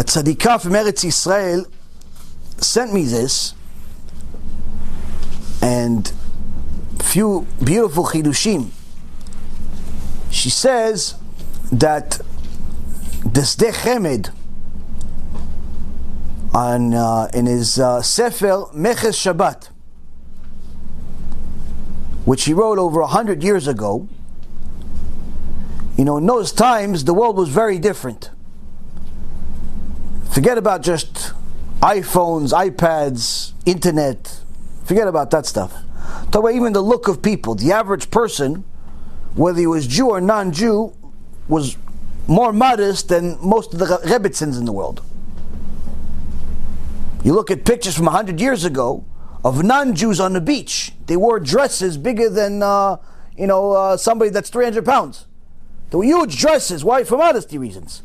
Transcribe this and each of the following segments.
A tzadikah from Eretz Yisrael sent me this, and few beautiful chidushim. She says that the Sdei Chemed in his Sefer Meches Shabbat, which he wrote over 100 years ago, in those times the world was very different. Forget about just iPhones, iPads, internet. Forget about that stuff. Talk about even the look of people. The average person, whether he was Jew or non-Jew, was more modest than most of the rebbitzins in the world. You look at pictures from 100 years ago of non-Jews on the beach. They wore dresses bigger than somebody that's 300 pounds. They were huge dresses. Why? For modesty reasons.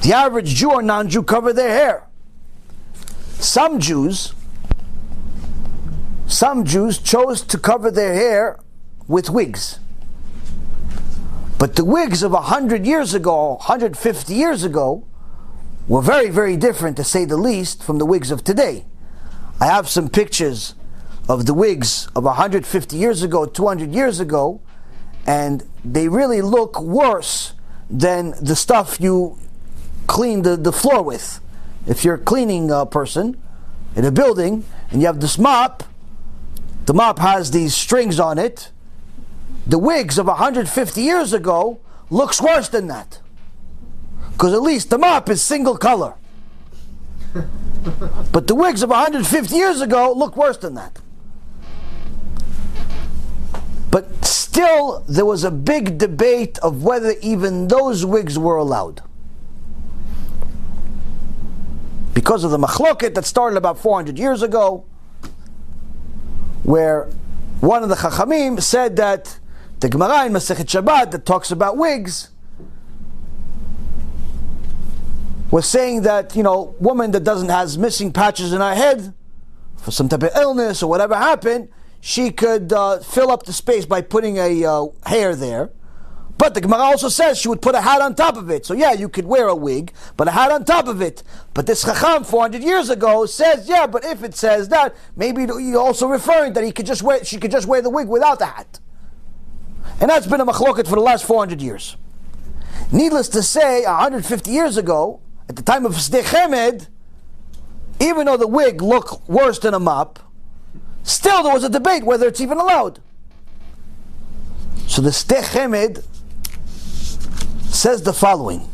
The average Jew or non-Jew covered their hair. Some Jews chose to cover their hair with wigs. But the wigs of 100 years ago, 150 years ago, were very, very different, to say the least, from the wigs of today. I have some pictures of the wigs of 150 years ago, 200 years ago, and they really look worse than the stuff you clean the floor with. If you're a cleaning person in a building and you have this mop, the mop has these strings on it. The wigs of 150 years ago looks worse than that, because at least the mop is single color. But the wigs of 150 years ago look worse than that. But still, there was a big debate of whether even those wigs were allowed, because of the machloket that started about 400 years ago, where one of the Chachamim said that the Gemara in Masechet Shabbat that talks about wigs was saying that, woman that has missing patches in her head for some type of illness or whatever happened, she could fill up the space by putting a hair there. But the Gemara also says she would put a hat on top of it. So yeah, you could wear a wig, but a hat on top of it. But this Chacham 400 years ago says, yeah, but if it says that, maybe you're also referring that she could just wear the wig without the hat. And that's been a machloket for the last 400 years. Needless to say, 150 years ago, at the time of Sdei Chemed, even though the wig looked worse than a mop, still there was a debate whether it's even allowed. So the Sdei Chemed says the following.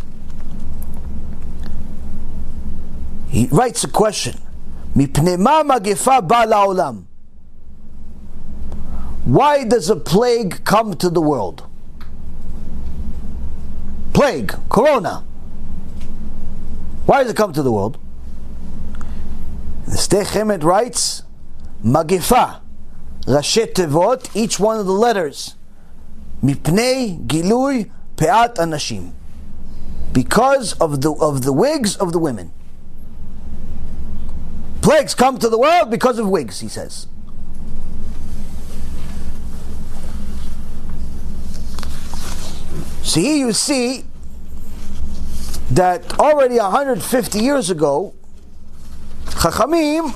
He writes a question. Mipnei ma magefa ba la'olam? Why does a plague come to the world? Plague, corona. Why does it come to the world? The Sdei Chemed writes, Magefa, Rashet Tevot, each one of the letters, Mipnei Gilui Pe'at Anashim, because of the wigs of the women. Plagues come to the world because of wigs, he says. So here you see that already 150 years ago, Chachamim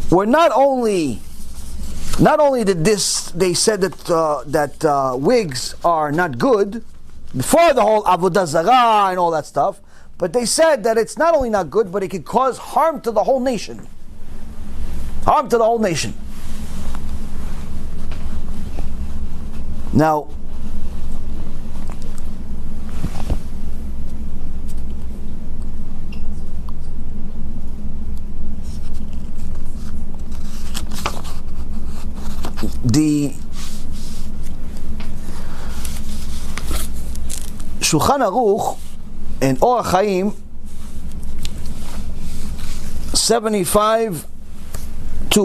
were not only did they said that wigs are not good before the whole avodah zarah and all that stuff, but they said that it's not only not good, but it could cause harm to the whole nation. Harm to the whole nation. Now, the Shulchan Aruch and Orach Chaim 75-2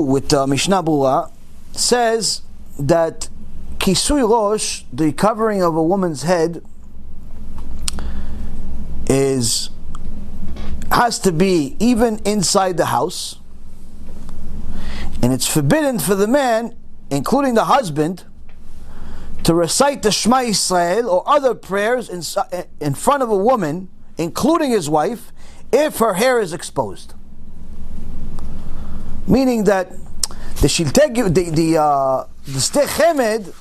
with Mishnah Brura says that Kisui Rosh, the covering of a woman's head, has to be even inside the house, and it's forbidden for the man, including the husband, to recite the Shema Yisrael or other prayers in front of a woman including his wife, if her hair is exposed. Meaning that the Sheitel, the Shtei Chemed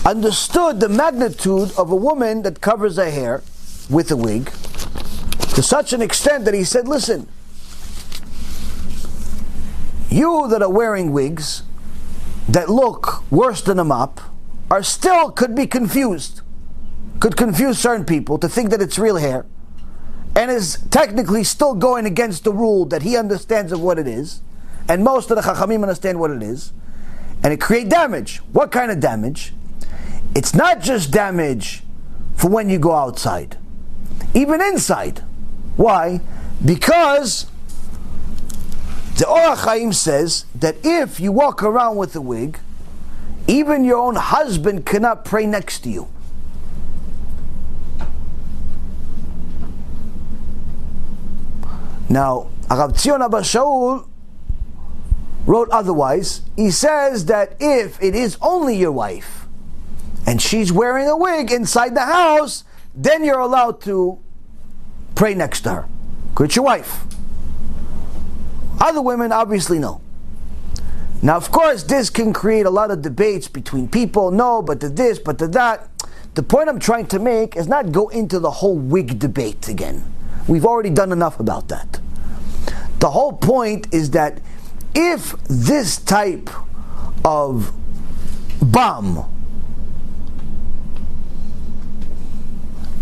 understood the magnitude of a woman that covers her hair with a wig to such an extent that he said, listen, you that are wearing wigs that look worse than a mop are still could be confused. Could confuse certain people to think that it's real hair, and is technically still going against the rule that he understands of what it is, and most of the Chachamim understand what it is, and it creates damage. What kind of damage? It's not just damage for when you go outside, even inside. Why? Because the Orach Chaim says that if you walk around with a wig, even your own husband cannot pray next to you. Now, Rav Tzion Abba Shaul wrote otherwise. He says that if it is only your wife and she's wearing a wig inside the house, then you're allowed to pray next to her. It's your wife. Other women, obviously, no. Now, of course, this can create a lot of debates between people. No, but to this, but to that. The point I'm trying to make is not go into the whole wig debate again. We've already done enough about that. The whole point is that if this type of bomb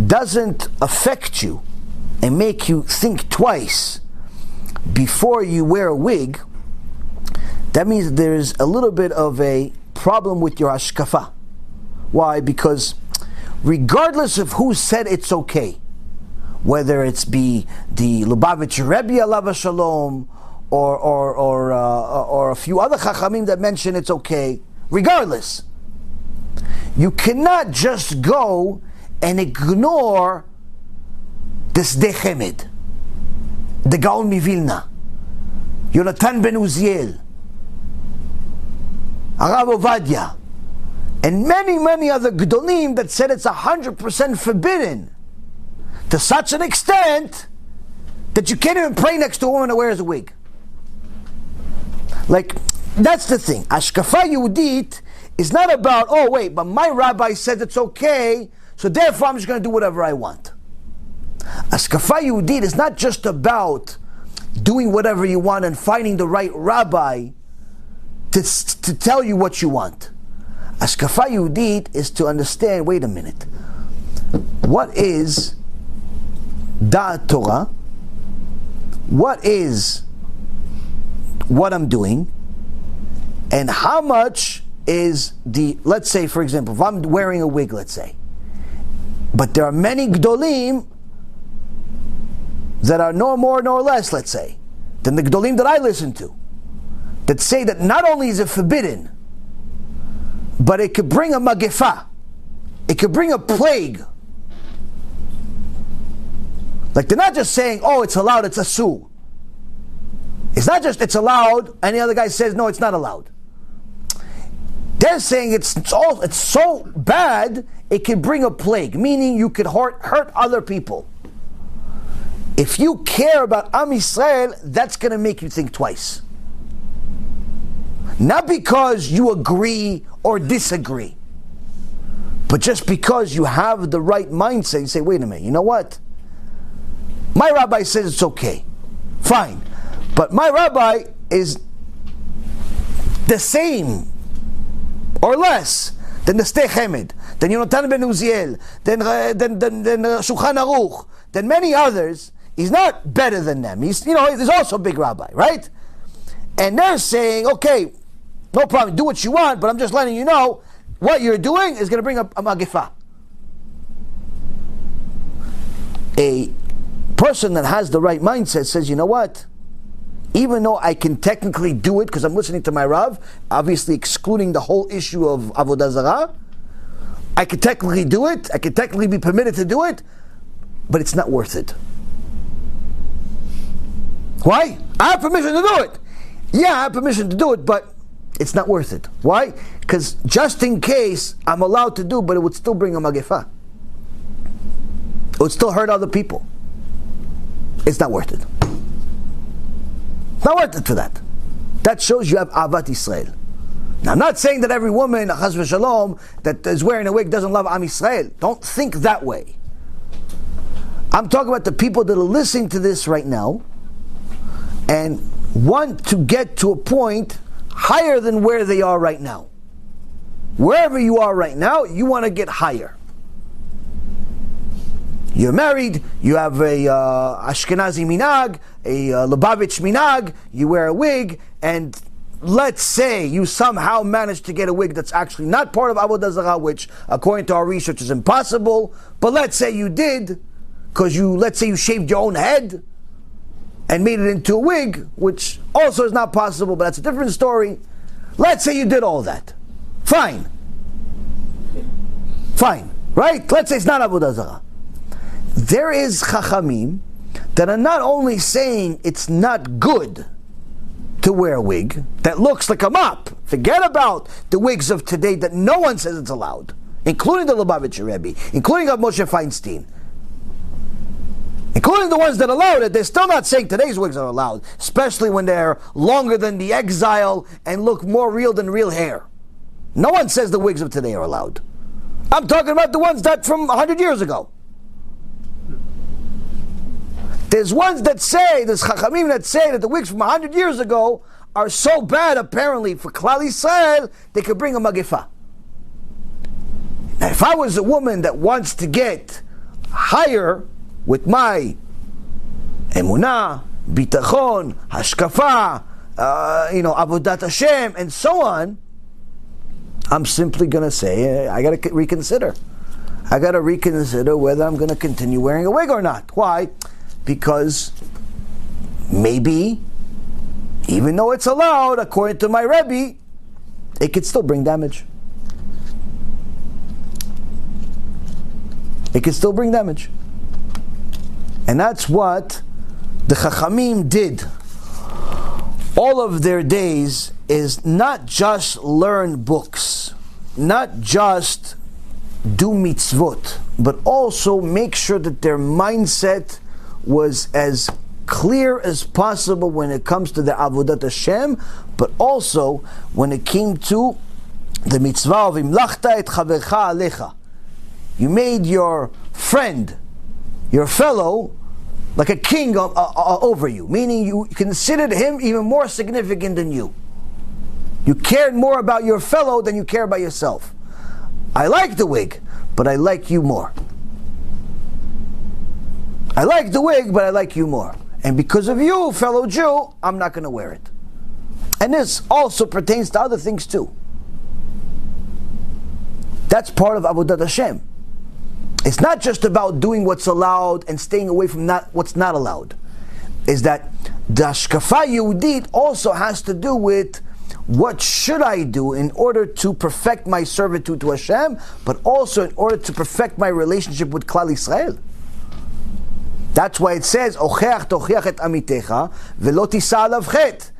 doesn't affect you and make you think twice before you wear a wig, that means there's a little bit of a problem with your hashkafa. Why? Because regardless of who said it's okay, whether it's be the Lubavitcher Rebbe Alav Shalom or a few other Chachamim that mention it's okay, regardless, you cannot just go and ignore the Shtei Chemed, the Gaon Mivilna, Yonatan ben Uziel, Arav Ovadia, and many other Gdolim that said it's 100% forbidden, to such an extent that you can't even pray next to a woman that wears a wig. Like, that's the thing. Hashkafa Yehudit is not about, oh wait, but my rabbi said it's okay, so therefore I'm just going to do whatever I want. Hashkafa Yehudit is not just about doing whatever you want and finding the right rabbi to tell you what you want. Hashkafa Yehudit is to understand, wait a minute, what is Da'at Torah? What is what I'm doing? And how much is the, let's say for example, if I'm wearing a wig, let's say, but there are many Gdolim that are no more nor less, let's say, than the Gdolim that I listen to, that say that not only is it forbidden, but it could bring a magefa, it could bring a plague. Like, they're not just saying, oh, it's allowed, it's asur. It's not just it's allowed, and the other guy says, no, it's not allowed. They're saying it's so bad, it can bring a plague, meaning you could hurt other people. If you care about Am Yisrael, that's going to make you think twice. Not because you agree or disagree, but just because you have the right mindset. You say, wait a minute, you know what? My rabbi says it's okay. Fine. But my rabbi is the same or less than the Shtei Chemed, than Yonatan ben Uziel, than Shulchan Aruch, than many others. He's not better than them. He's also a big rabbi, right? And they're saying, okay, no problem, do what you want, but I'm just letting you know what you're doing is going to bring up a magifa. A person that has the right mindset says, you know what? Even though I can technically do it because I'm listening to my Rav, obviously excluding the whole issue of Avodah Zarah, I can technically do it, I can technically be permitted to do it, but it's not worth it. Why? I have permission to do it. Yeah, I have permission to do it, but it's not worth it. Why? Because just in case I'm allowed to do, but it would still bring a magefa. It would still hurt other people. It's not worth it. It's not worth it for that. That shows you have Ahavat Israel. Now, I'm not saying that every woman, Chas v'Shalom, that is wearing a wig doesn't love Am Yisrael. Don't think that way. I'm talking about the people that are listening to this right now and want to get to a point higher than where they are right now. Wherever you are right now, you want to get higher. You're married, you have a Ashkenazi minag, a Lubavitch minag, you wear a wig, and let's say you somehow managed to get a wig that's actually not part of Avodah Zarah, which according to our research is impossible, but let's say you did, because let's say you shaved your own head and made it into a wig, which also is not possible, but that's a different story. Let's say you did all that. Fine, right? Let's say it's not Avodah Zarah. There is Chachamim that are not only saying it's not good to wear a wig that looks like a mop. Forget about the wigs of today that no one says it's allowed, including the Lubavitcher Rebbe, including Moshe Feinstein, including the ones that allowed it. They're still not saying today's wigs are allowed, especially when they're longer than the exile and look more real than real hair. No one says the wigs of today are allowed. I'm talking about the ones that from 100 years ago. There's ones that say, there's Chachamim that say that the wigs from 100 years ago are so bad, apparently, for Klal Yisrael, they could bring a Magifah. Now, if I was a woman that wants to get higher with my Emunah, Bitachon, Hashkafa, Avodat Hashem, and so on, I'm simply going to say, I got to reconsider. I got to reconsider whether I'm going to continue wearing a wig or not. Why? Because maybe, even though it's allowed, according to my Rebbe, it could still bring damage. It could still bring damage. And that's what the Chachamim did all of their days, is not just learn books, not just do mitzvot, but also make sure that their mindset was as clear as possible when it comes to the Avodat Hashem, but also when it came to the mitzvah of imlachta et chavercha alecha. You made your friend, your fellow, like a king over you, meaning you considered him even more significant than you. You cared more about your fellow than you care about yourself. I like the wig, but I like you more. I like the wig, but I like you more. And because of you, fellow Jew, I'm not going to wear it. And this also pertains to other things too. That's part of Avodat Hashem. It's not just about doing what's allowed and staying away from what's not allowed. Is that the Hashkafa Yehudit also has to do with what should I do in order to perfect my servitude to Hashem, but also in order to perfect my relationship with Klal Yisrael. That's why it says, "Ocheach tochiach et amitecha velo tisa alav chet."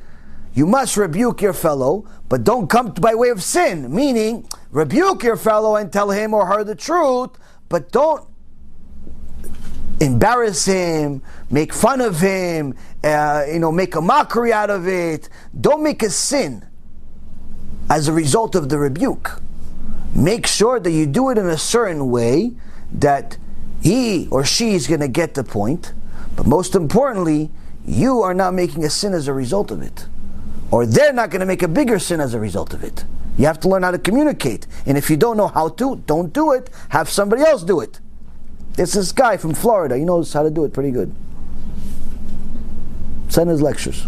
You must rebuke your fellow, but don't come by way of sin. Meaning, rebuke your fellow and tell him or her the truth, but don't embarrass him, make fun of him, make a mockery out of it. Don't make a sin as a result of the rebuke. Make sure that you do it in a certain way that he or she is going to get the point, but most importantly, you are not making a sin as a result of it. Or they're not going to make a bigger sin as a result of it. You have to learn how to communicate. And if you don't know how to, don't do it. Have somebody else do it. There's this guy from Florida. He knows how to do it pretty good. Send his lectures.